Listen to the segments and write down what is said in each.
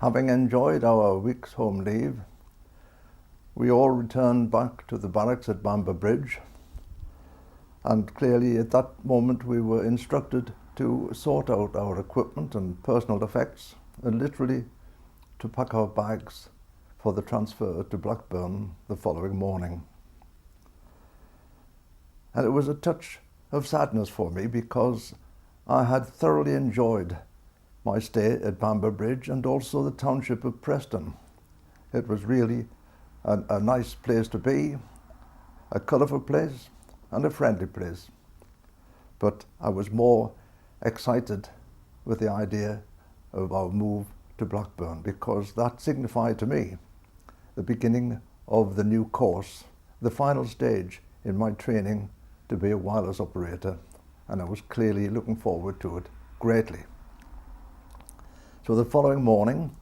Having enjoyed our week's home leave, we all returned back to the barracks at Bamber Bridge, and clearly at that moment we were instructed to sort out our equipment and personal effects and literally to pack our bags for the transfer to Blackburn the following morning. And it was a touch of sadness for me because I had thoroughly enjoyed my stay at Bamber Bridge and also the township of Preston. It was really a nice place to be, a colourful place and a friendly place. But I was more excited with the idea of our move to Blackburn because that signified to me the beginning of the new course, the final stage in my training to be a wireless operator, and I was clearly looking forward to it greatly. So the following morning,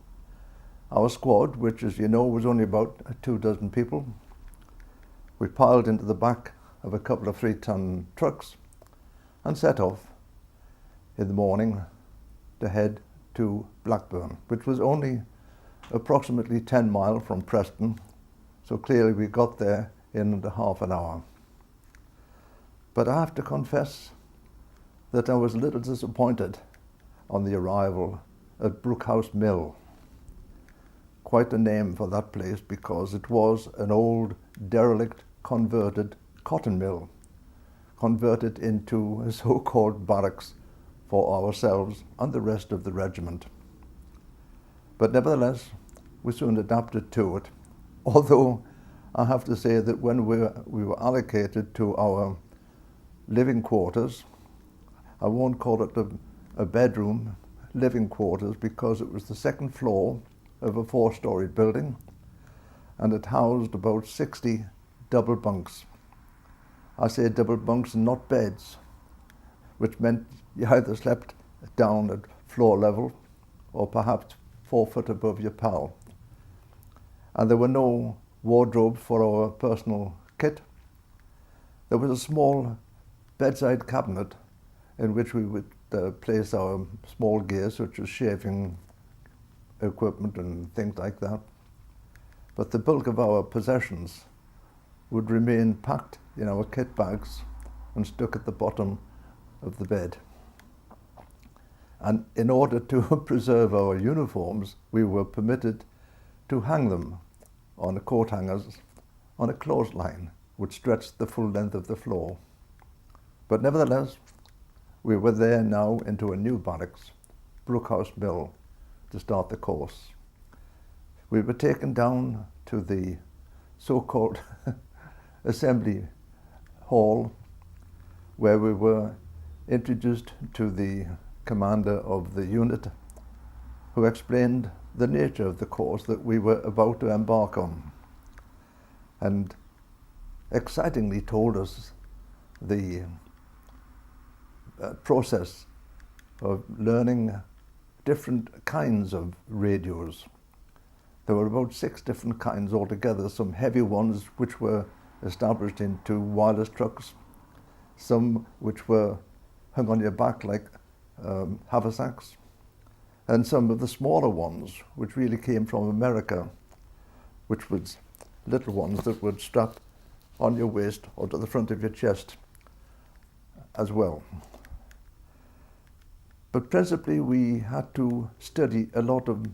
our squad, which as you know was only about 24 people, we piled into the back of a couple of 3-ton trucks and set off in the morning to head to Blackburn, which was only approximately 10 miles from Preston, so clearly we got there in under half an hour. But I have to confess that I was a little disappointed on the arrival at Brookhouse Mill. Quite a name for that place because it was an old, derelict, converted cotton mill, converted into a so-called barracks for ourselves and the rest of the regiment. But nevertheless, we soon adapted to it, although I have to say that when we were allocated to our living quarters, I won't call it a bedroom, living quarters, because it was the second floor of a 4-storied building and it housed about 60 double bunks. I say double bunks and not beds, which meant you either slept down at floor level or perhaps 4 foot above your pal. And there were no wardrobes for our personal kit. There was a small bedside cabinet in which we would place our small gear, such as shaving equipment and things like that. But the bulk of our possessions would remain packed in our kit bags and stuck at the bottom of the bed. And in order to preserve our uniforms, we were permitted to hang them on the coat hangers on a clothesline which stretched the full length of the floor. But nevertheless, we were there now into a new barracks, Brookhouse Mill, to start the course. We were taken down to the so-called assembly hall, where we were introduced to the commander of the unit, who explained the nature of the course that we were about to embark on, and excitingly told us the process of learning different kinds of radios. There were about 6 different kinds altogether, some heavy ones which were established into wireless trucks, some which were hung on your back like haversacks, and some of the smaller ones which really came from America, which was little ones that would strap on your waist or to the front of your chest as well. But principally we had to study a lot of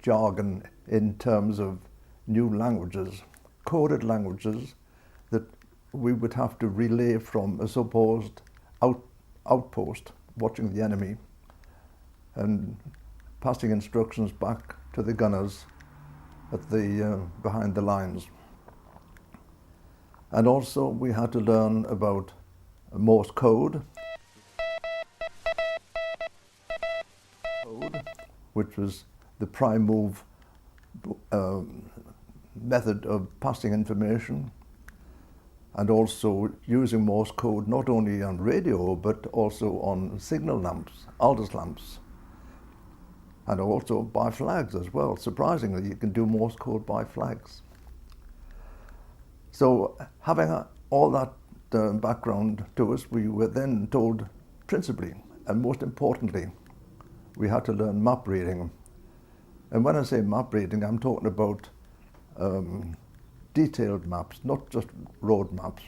jargon in terms of new languages, coded languages that we would have to relay from a supposed outpost watching the enemy and passing instructions back to the gunners at the behind the lines. And also we had to learn about Morse code, which was the prime move method of passing information, and also using Morse code not only on radio but also on signal lamps, Aldous lamps, and also by flags as well. Surprisingly, you can do Morse code by flags. So having all that background to us, we were then told principally and most importantly we had to learn map reading. And when I say map reading, I'm talking about detailed maps, not just road maps,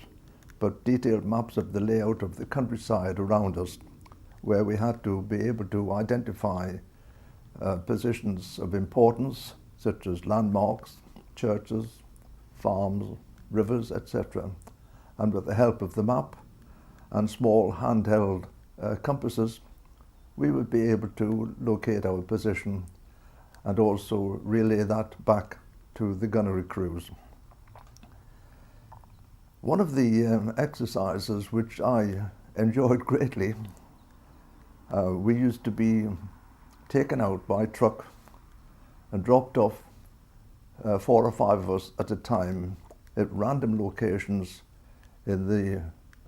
but detailed maps of the layout of the countryside around us, where we had to be able to identify positions of importance, such as landmarks, churches, farms, rivers, etc. And with the help of the map and small handheld compasses, we would be able to locate our position and also relay that back to the gunnery crews. One of the exercises which I enjoyed greatly, we used to be taken out by truck and dropped off 4 or 5 of us at a time at random locations in the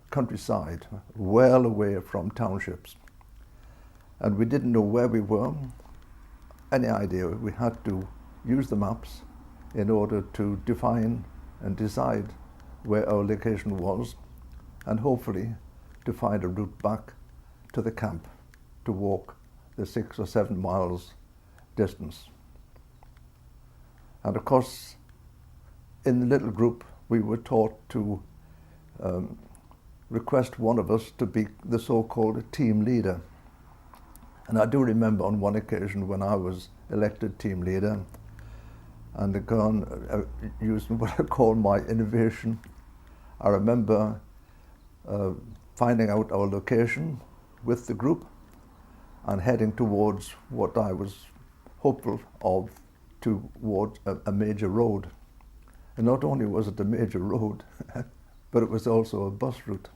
countryside, well away from townships. And we didn't know where we were, any idea. We had to use the maps in order to define and decide where our location was, and hopefully to find a route back to the camp to walk the 6 or 7 miles distance. And of course, in the little group, we were taught to request one of us to be the so-called team leader. And I do remember on one occasion when I was elected team leader, and again, using what I call my innovation, I remember finding out our location with the group and heading towards what I was hopeful of, towards a major road. And not only was it a major road, but it was also a bus route.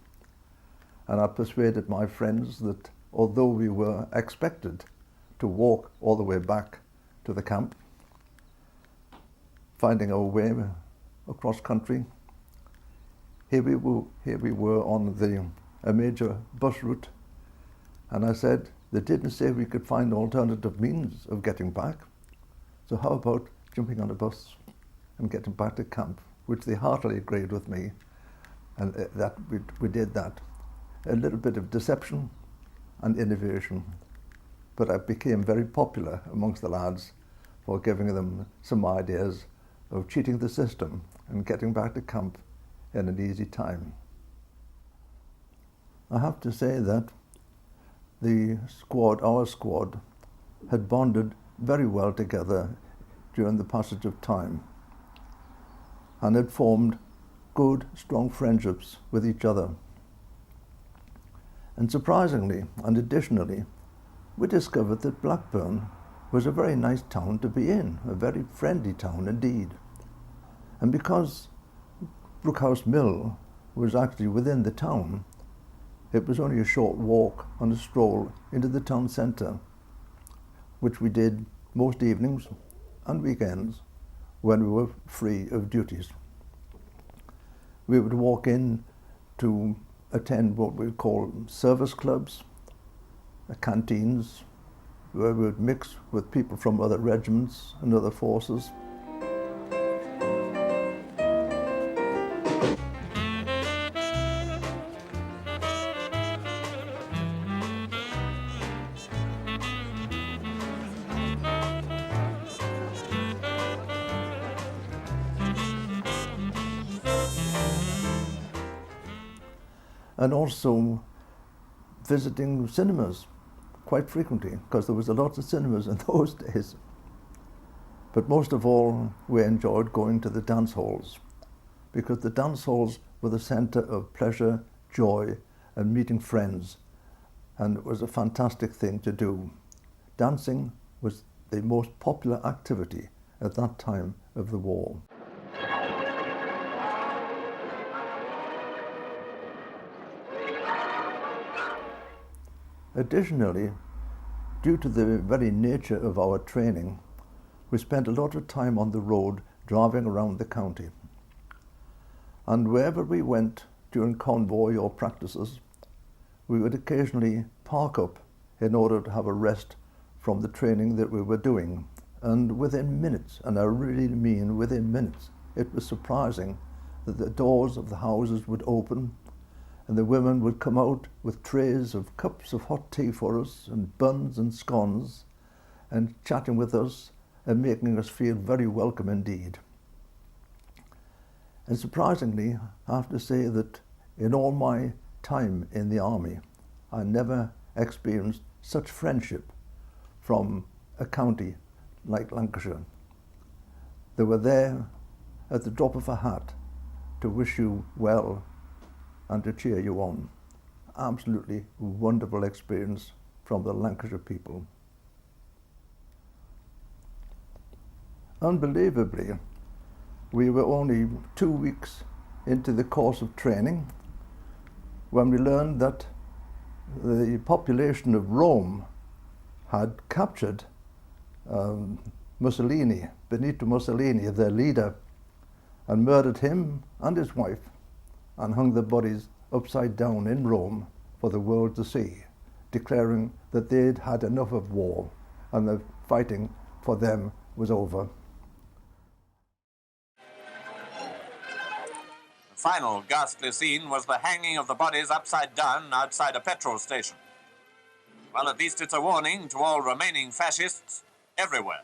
And I persuaded my friends that although we were expected to walk all the way back to the camp, finding our way across country, here we were on a major bus route. And I said, they didn't say we could find alternative means of getting back. So how about jumping on a bus and getting back to camp, which they heartily agreed with me. And that we did that. A little bit of deception and innovation. But I became very popular amongst the lads for giving them some ideas of cheating the system and getting back to camp in an easy time. I have to say that our squad, had bonded very well together during the passage of time and had formed good, strong friendships with each other. And surprisingly and additionally, we discovered that Blackburn was a very nice town to be in, a very friendly town indeed. And because Brookhouse Mill was actually within the town, it was only a short walk and a stroll into the town centre, which we did most evenings and weekends when we were free of duties. We would walk in to attend what we call service clubs, canteens, where we would mix with people from other regiments and other forces. And also visiting cinemas quite frequently, because there was a lot of cinemas in those days. But most of all, we enjoyed going to the dance halls, because the dance halls were the centre of pleasure, joy, and meeting friends. And it was a fantastic thing to do. Dancing was the most popular activity at that time of the war. Additionally, due to the very nature of our training, we spent a lot of time on the road driving around the county. And wherever we went during convoy or practices, we would occasionally park up in order to have a rest from the training that we were doing. And within minutes, and I really mean within minutes, it was surprising that the doors of the houses would open and the women would come out with trays of cups of hot tea for us and buns and scones and chatting with us and making us feel very welcome indeed. And surprisingly, I have to say that in all my time in the army, I never experienced such friendship from a county like Lancashire. They were there at the drop of a hat to wish you well and to cheer you on. Absolutely wonderful experience from the Lancashire people. Unbelievably, we were only 2 weeks into the course of training when we learned that the population of Rome had captured Mussolini, Benito Mussolini, their leader, and murdered him and his wife and hung their bodies upside down in Rome for the world to see, declaring that they'd had enough of war and the fighting for them was over. The final ghastly scene was the hanging of the bodies upside down outside a petrol station. Well, at least it's a warning to all remaining fascists everywhere.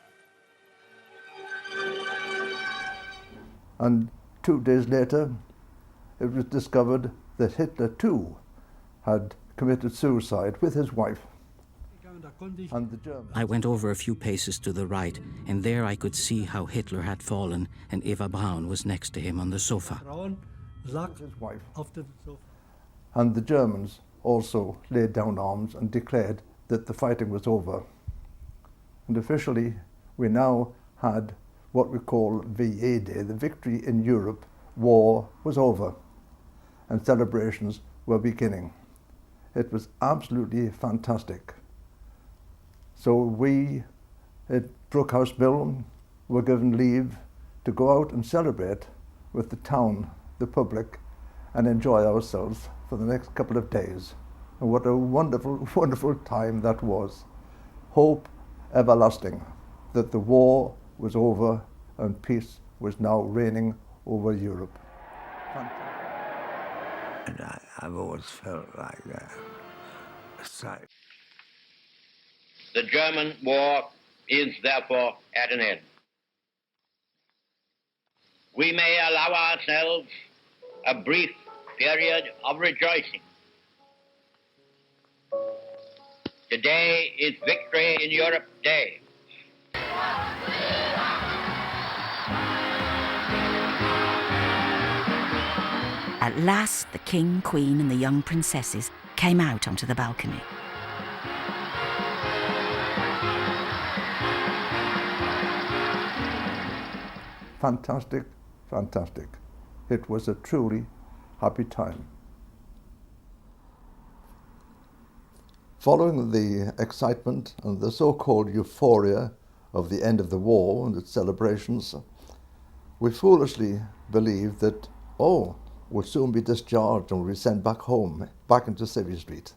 And 2 days later, it was discovered that Hitler too had committed suicide with his wife and the Germans. I went over a few paces to the right, and there I could see how Hitler had fallen, and Eva Braun was next to him on the sofa. His wife. And the Germans also laid down arms and declared that the fighting was over. And officially, we now had what we call VA Day, the Victory in Europe. War was over and celebrations were beginning. It was absolutely fantastic. So we at Brookhouse Mill were given leave to go out and celebrate with the town, the public, and enjoy ourselves for the next couple of days. And what a wonderful, wonderful time that was. Hope everlasting that the war was over and peace was now reigning over Europe. And I've always felt like that. The German war is therefore at an end. We may allow ourselves a brief period of rejoicing. Today is Victory in Europe Day. At last, the King, Queen and the young princesses came out onto the balcony. Fantastic, fantastic. It was a truly happy time. Following the excitement and the so-called euphoria of the end of the war and its celebrations, we foolishly believed that, we'll soon be discharged and we'll be sent back home, back into Civvy Street.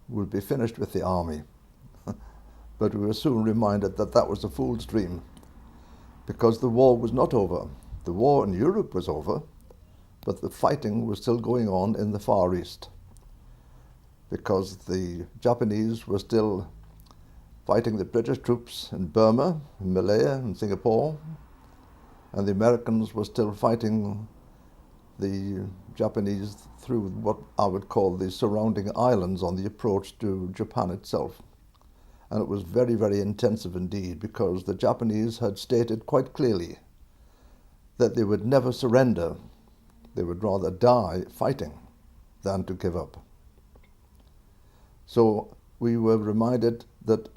We'll be finished with the army. But we were soon reminded that that was a fool's dream, because the war was not over. The war in Europe was over, but the fighting was still going on in the Far East, because the Japanese were still fighting the British troops in Burma, in Malaya, and Singapore, and the Americans were still fighting the Japanese through what I would call the surrounding islands on the approach to Japan itself. And it was very, very intensive indeed, because the Japanese had stated quite clearly that they would never surrender. They would rather die fighting than to give up. So we were reminded that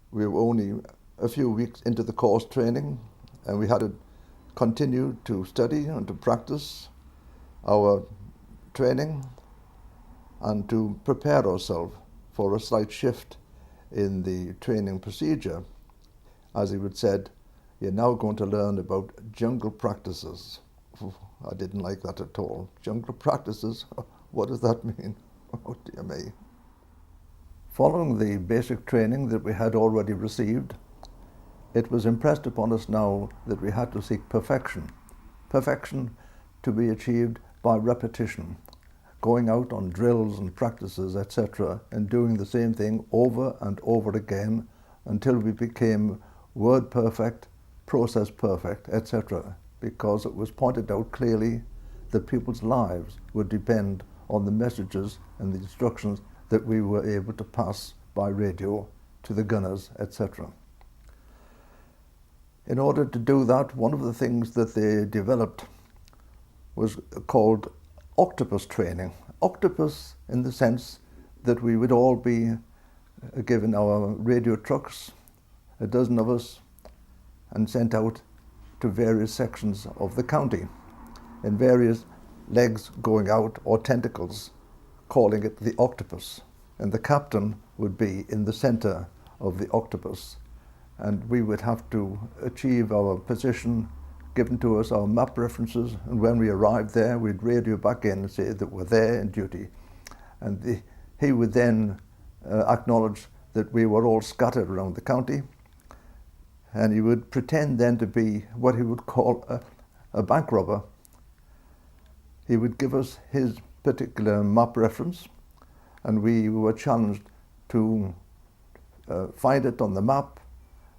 we were only a few weeks into the course training, and we had to continue to study and to practice our training and to prepare ourselves for a slight shift in the training procedure. As he would said, you're now going to learn about jungle practices. I didn't like that at all. Jungle practices, what does that mean? Oh dear me. Following the basic training that we had already received, it was impressed upon us now that we had to seek perfection. Perfection to be achieved by repetition. going out on drills and practices, etc., and doing the same thing over and over again until we became word perfect, process perfect, etc., because it was pointed out clearly that people's lives would depend on the messages and the instructions that we were able to pass by radio to the gunners, etc. In order to do that, one of the things that they developed was called octopus training. Octopus in the sense that we would all be given our radio trucks, a dozen of us, and sent out to various sections of the county in various legs going out or tentacles, calling it the octopus. And the captain would be in the center of the octopus. And we would have to achieve our position, given to us our map references, and when we arrived there, we'd radio back in and say that we're there in duty. And he would then acknowledge that we were all scattered around the county, and he would pretend then to be what he would call a bank robber. He would give us his particular map reference, and we were challenged to find it on the map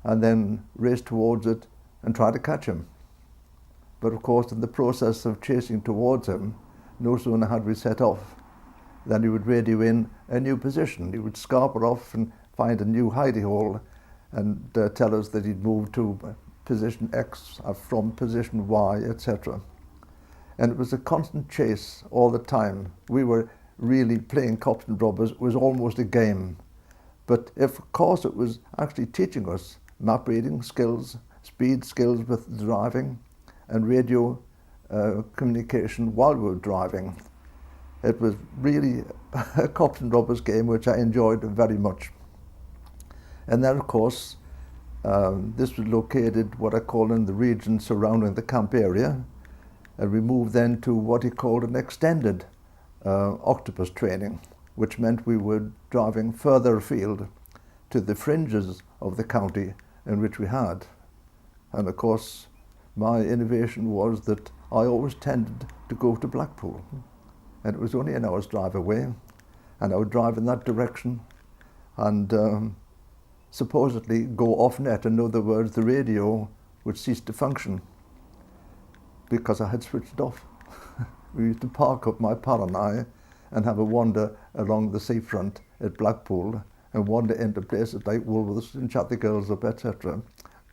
and then race towards it and try to catch him. But of course, in the process of chasing towards him, no sooner had we set off than he would radio in a new position. He would scarper off and find a new hidey hole and tell us that he'd moved to position X from position Y, etc. And it was a constant chase all the time. We were really playing cops and robbers. It was almost a game. But if, of course, it was actually teaching us map reading skills, speed skills with driving, and radio communication while we were driving. It was really a cops and robbers game, which I enjoyed very much. And then, of course, this was located what I call in the region surrounding the camp area, and we moved then to what he called an extended octopus training, which meant we were driving further afield to the fringes of the county in which we had. And of course, my innovation was that I always tended to go to Blackpool, and it was only an hour's drive away, and I would drive in that direction and supposedly go off net. In other words, the radio would cease to function because I had switched off. We used to park up, my pal and I, and have a wander along the seafront at Blackpool and wander into places like Woolworths and chat the girls up, etc.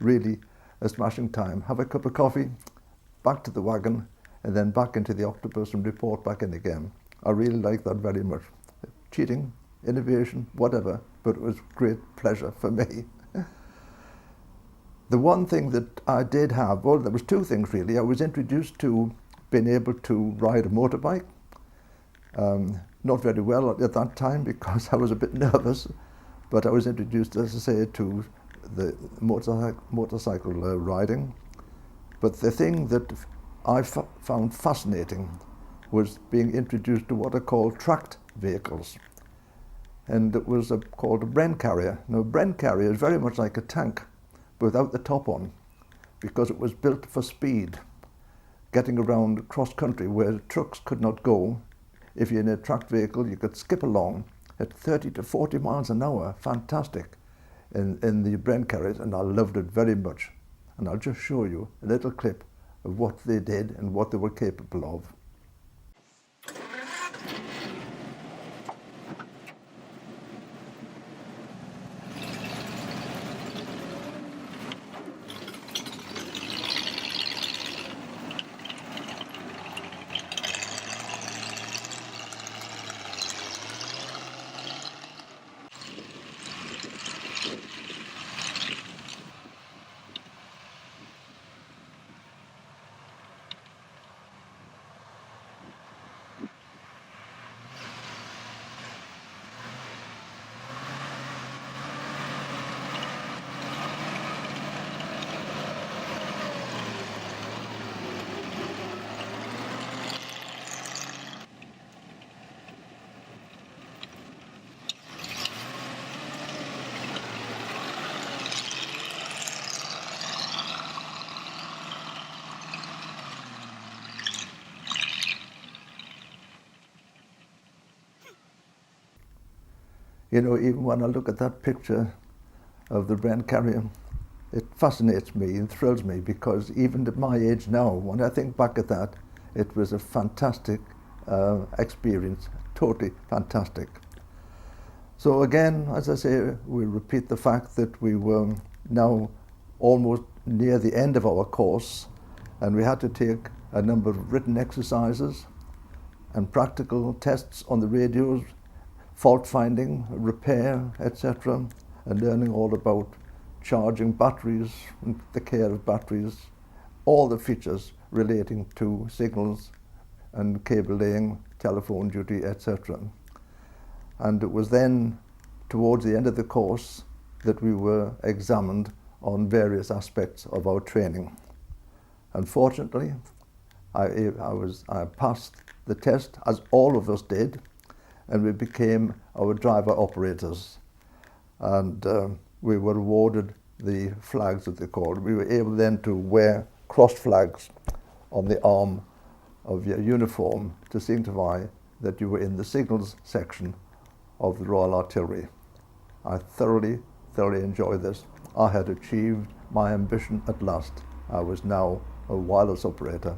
Really a smashing time. Have a cup of coffee, back to the wagon, and then back into the octopus and report back in again. I really liked that very much. Cheating, innovation, whatever, but it was great pleasure for me. The one thing that I did have, well, there was two things really. I was introduced to being able to ride a motorbike. Not very well at that time because I was a bit nervous, but I was introduced, as I say, to the motorcycle riding. But the thing that I found fascinating was being introduced to what are called tracked vehicles. And it was called a Bren carrier. Now, a Bren carrier is very much like a tank, but without the top on, because it was built for speed, getting around cross country where trucks could not go. If you're in a tracked vehicle, you could skip along at 30 to 40 miles an hour. Fantastic in the Bren carriers, and I loved it very much. And I'll just show you a little clip of what they did and what they were capable of. You know, even when I look at that picture of the Brent Carrier, it fascinates me and thrills me, because even at my age now, when I think back at that, it was a fantastic experience, totally fantastic. So again, as I say, we repeat the fact that we were now almost near the end of our course, and we had to take a number of written exercises and practical tests on the radios, fault finding, repair, etc., and learning all about charging batteries, and the care of batteries, all the features relating to signals and cable laying, telephone duty, etc. And it was then, towards the end of the course, that we were examined on various aspects of our training. Unfortunately, I passed the test, as all of us did, and we became our driver operators. And we were awarded the flags that they called. We were able then to wear cross flags on the arm of your uniform to signify that you were in the signals section of the Royal Artillery. I thoroughly enjoyed this. I had achieved my ambition at last. I was now a wireless operator.